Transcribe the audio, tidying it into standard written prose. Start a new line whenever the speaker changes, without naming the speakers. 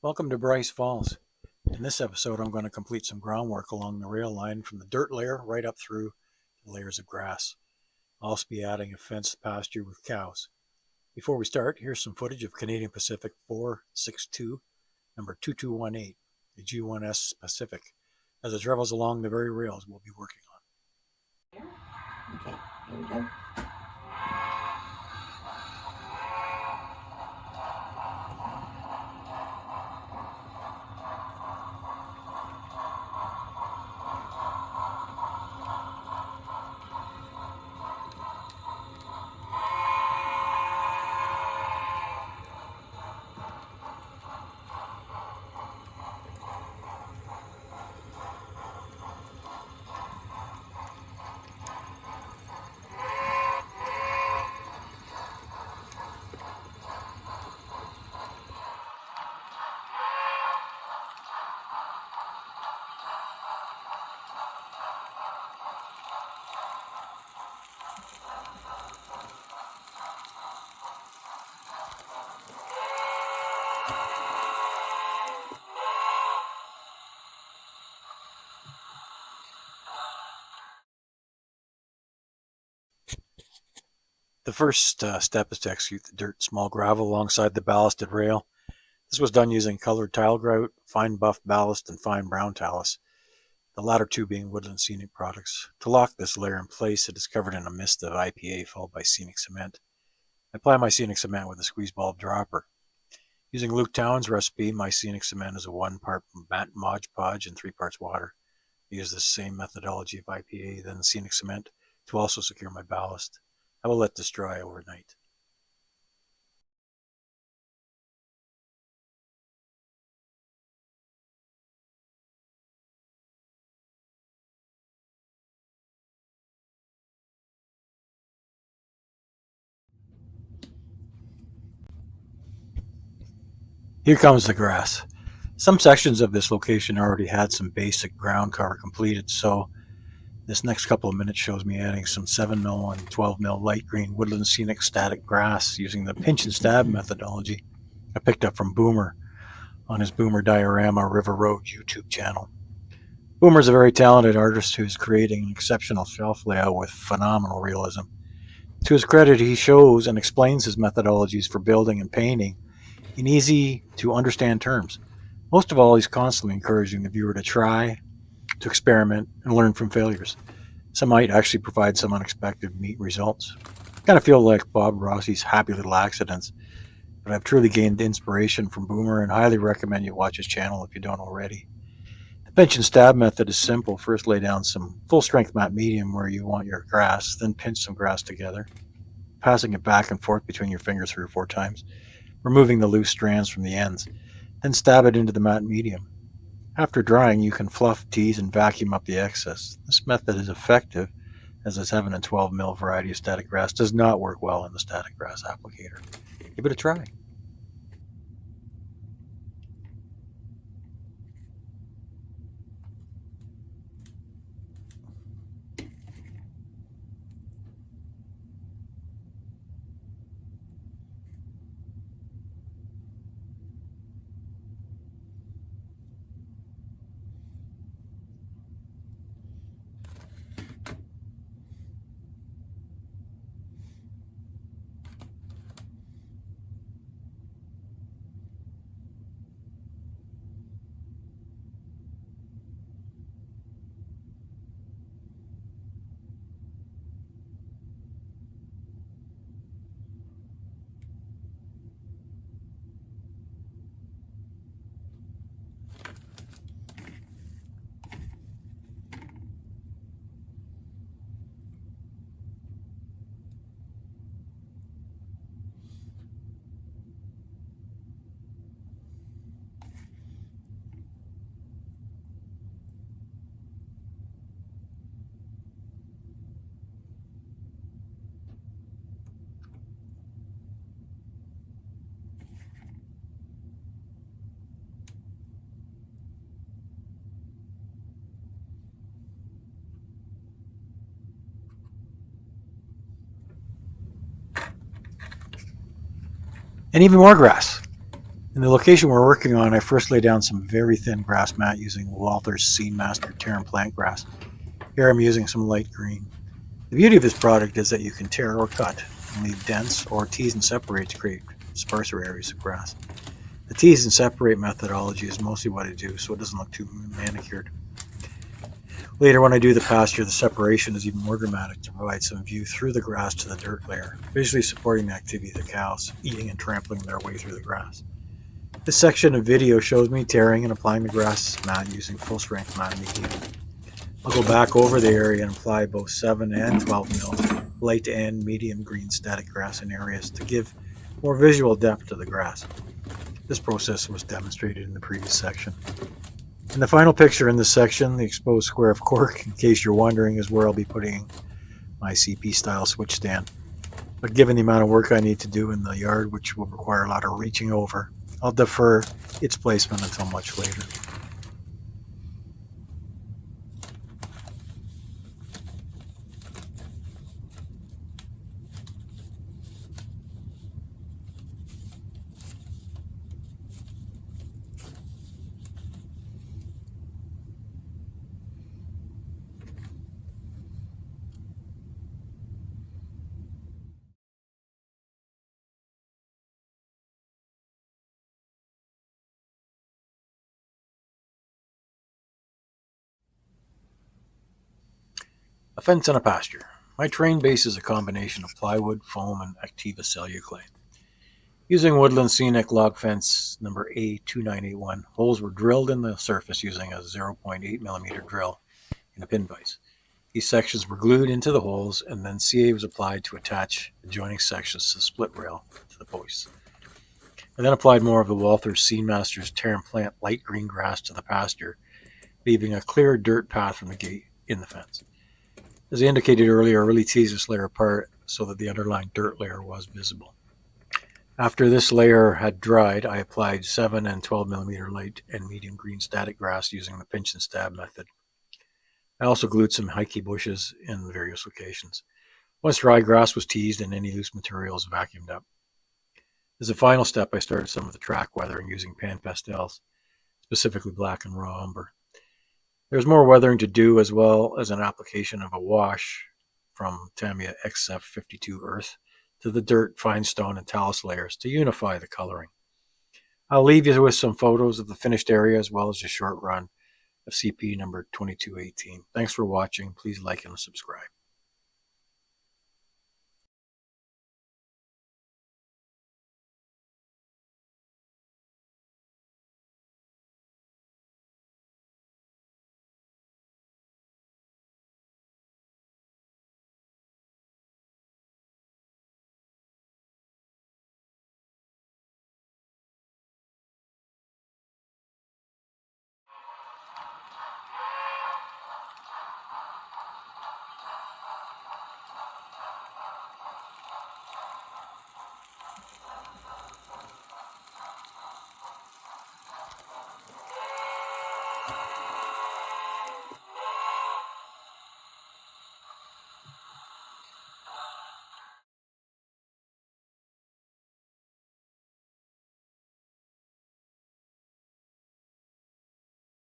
Welcome to Bryce Falls. In this episode, I'm going to complete some groundwork along the rail line from the dirt layer right up through the layers of grass. I'll also be adding a fenced pasture with cows. Before we start, here's some footage of Canadian Pacific 462, number 2218, the G1S Pacific, as it travels along the very rails we'll be working on.
Okay, here we go.
The first step is to execute the dirt and small gravel alongside the ballasted rail. This was done using colored tile grout, fine buff ballast, and fine brown talus, the latter two being Woodland Scenic products. To lock this layer in place, it is covered in a mist of IPA followed by scenic cement. I apply my scenic cement with a squeeze bulb dropper. Using Luke Town's recipe, my scenic cement is a 1-part Mod Podge and 3 parts water. I use the same methodology of IPA, then scenic cement, to also secure my ballast. I will let this dry overnight. Here comes the grass. Some sections of this location already had some basic ground cover completed, so this next couple of minutes shows me adding some 7mm and 12mm light green Woodland Scenic static grass using the pinch and stab methodology I picked up from Boomer on his Boomer Diorama River Road YouTube channel. Boomer is a very talented artist who's creating an exceptional shelf layout with phenomenal realism. To his credit, he shows and explains his methodologies for building and painting in easy to understand terms. Most of all, he's constantly encouraging the viewer to try, to experiment, and learn from failures. Some might actually provide some unexpected neat results. I kind of feel like Bob Rossi's Happy Little Accidents, but I've truly gained inspiration from Boomer and highly recommend you watch his channel if you don't already. The pinch and stab method is simple. First, lay down some full strength matte medium where you want your grass, then pinch some grass together, passing it back and forth between your fingers 3 or 4 times, removing the loose strands from the ends, then stab it into the matte medium. After drying, you can fluff, tease, and vacuum up the excess. This method is effective as the 7 and 12mm variety of static grass does not work well in the static grass applicator. Give it a try. And even more grass. In the location we're working on, I first laid down some very thin grass mat using Walther's Seedmaster Tear and Plant Grass. Here I'm using some light green. The beauty of this product is that you can tear or cut and leave dents or tease and separate to create sparser areas of grass. The tease and separate methodology is mostly what I do, so it doesn't look too manicured. Later, when I do the pasture, the separation is even more dramatic to provide some view through the grass to the dirt layer, visually supporting the activity of the cows, eating and trampling their way through the grass. This section of video shows me tearing and applying the grass mat using full-strength mat medium. I'll go back over the area and apply both 7 and 12 mil light and medium green static grass in areas to give more visual depth to the grass. This process was demonstrated in the previous section. In the final picture in this section, the exposed square of cork, in case you're wondering, is where I'll be putting my CP-style switch stand. But given the amount of work I need to do in the yard, which will require a lot of reaching over, I'll defer its placement until much later. A fence and a pasture. My terrain base is a combination of plywood, foam, and Activa celluclay. Using Woodland Scenic log fence number A2981, holes were drilled in the surface using a 0.8mm drill in a pin vise. These sections were glued into the holes, and then CA was applied to attach adjoining sections to the split rail to the posts. I then applied more of the Walther's Seedmaster's Tear and Plant light green grass to the pasture, leaving a clear dirt path from the gate in the fence. As I indicated earlier, I really teased this layer apart so that the underlying dirt layer was visible. After this layer had dried, I applied 7 and 12mm light and medium green static grass using the pinch and stab method. I also glued some hikey bushes in various locations. Once dry, grass was teased and any loose materials vacuumed up. As a final step, I started some of the track weathering using pan pastels, specifically black and raw umber. There's more weathering to do, as well as an application of a wash from Tamiya XF52 Earth to the dirt, fine stone, and talus layers to unify the coloring. I'll leave you with some photos of the finished area as well as a short run of CP number 2218. Thanks for watching. Please like and subscribe.